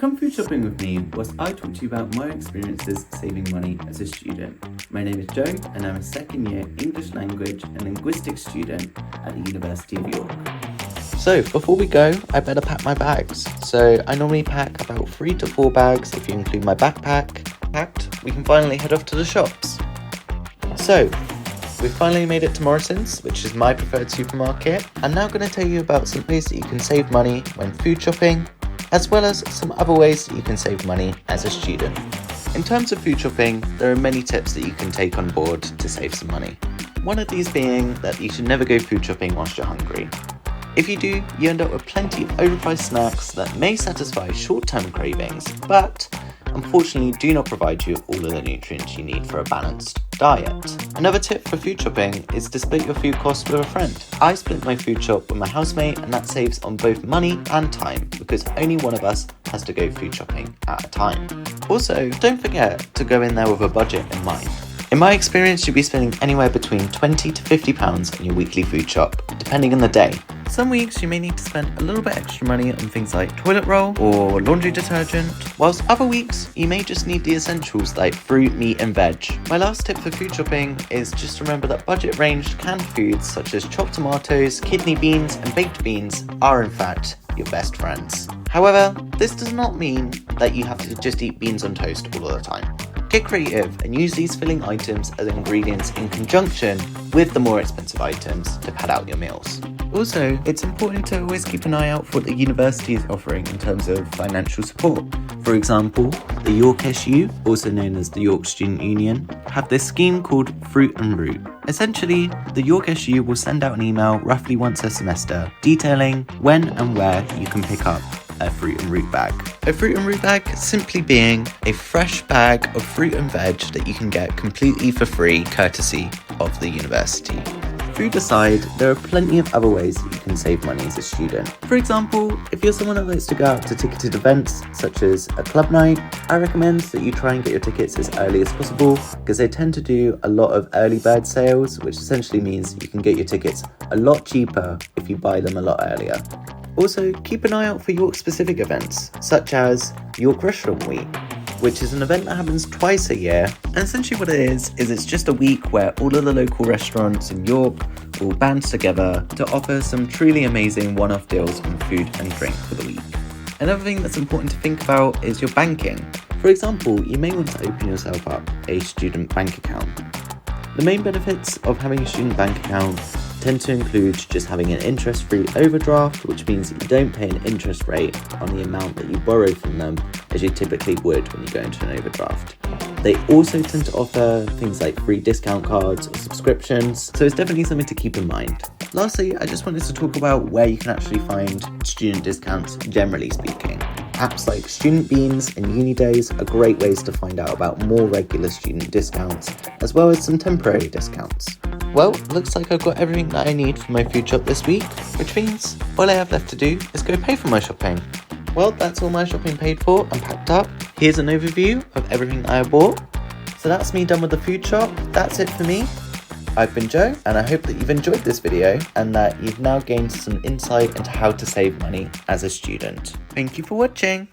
Come food shopping with me whilst I talk to you about my experiences saving money as a student. My name is Joe and I'm a second year English Language and Linguistics student at the University of York. So before we go, I better pack my bags. So I normally pack about 3 to 4 bags if you include my backpack. Packed, we can finally head off to the shops. So, we've finally made it to Morrison's, which is my preferred supermarket. I'm now going to tell you about some ways that you can save money when food shopping, as well as some other ways that you can save money as a student. In terms of food shopping, there are many tips that you can take on board to save some money. One of these being that you should never go food shopping whilst you're hungry. If you do, you end up with plenty of overpriced snacks that may satisfy short-term cravings, but unfortunately do not provide you all of the nutrients you need for a balanced diet. Another tip for food shopping is to split your food costs with a friend. I split my food shop with my housemate and that saves on both money and time because only one of us has to go food shopping at a time. Also, don't forget to go in there with a budget in mind. In my experience, you'll be spending anywhere between £20 to £50 on your weekly food shop, depending on the day. Some weeks you may need to spend a little bit extra money on things like toilet roll or laundry detergent, whilst other weeks you may just need the essentials like fruit, meat and veg. My last tip for food shopping is just remember that budget range canned foods such as chopped tomatoes, kidney beans and baked beans are in fact your best friends. However, this does not mean that you have to just eat beans on toast all of the time. Get creative and use these filling items as ingredients in conjunction with the more expensive items to pad out your meals. Also, it's important to always keep an eye out for what the university is offering in terms of financial support. For example, the York SU, also known as the York Student Union, have this scheme called Fruit and Root. Essentially, the York SU will send out an email roughly once a semester detailing when and where you can pick up a fruit and root bag. A fruit and root bag simply being a fresh bag of fruit and veg that you can get completely for free courtesy of the university. Food aside, there are plenty of other ways that you can save money as a student. For example, if you're someone that likes to go out to ticketed events such as a club night, I recommend that you try and get your tickets as early as possible because they tend to do a lot of early bird sales, which essentially means you can get your tickets a lot cheaper if you buy them a lot earlier. Also, keep an eye out for York specific events, such as York Restaurant Week, which is an event that happens twice a year. And essentially what it is it's just a week where all of the local restaurants in York will band together to offer some truly amazing one-off deals on food and drink for the week. Another thing that's important to think about is your banking. For example, you may want to open yourself up a student bank account. The main benefits of having a student bank account tend to include just having an interest-free overdraft, which means that you don't pay an interest rate on the amount that you borrow from them as you typically would when you go into an overdraft. They also tend to offer things like free discount cards or subscriptions, so it's definitely something to keep in mind. Lastly, I just wanted to talk about where you can actually find student discounts, generally speaking. Apps like Student Beans and Unidays are great ways to find out about more regular student discounts, as well as some temporary discounts. Well, looks like I've got everything that I need for my food shop this week, which means all I have left to do is go pay for my shopping. Well, that's all my shopping paid for and packed up. Here's an overview of everything that I bought. So that's me done with the food shop. That's it for me. I've been Joe, and I hope that you've enjoyed this video and that you've now gained some insight into how to save money as a student. Thank you for watching.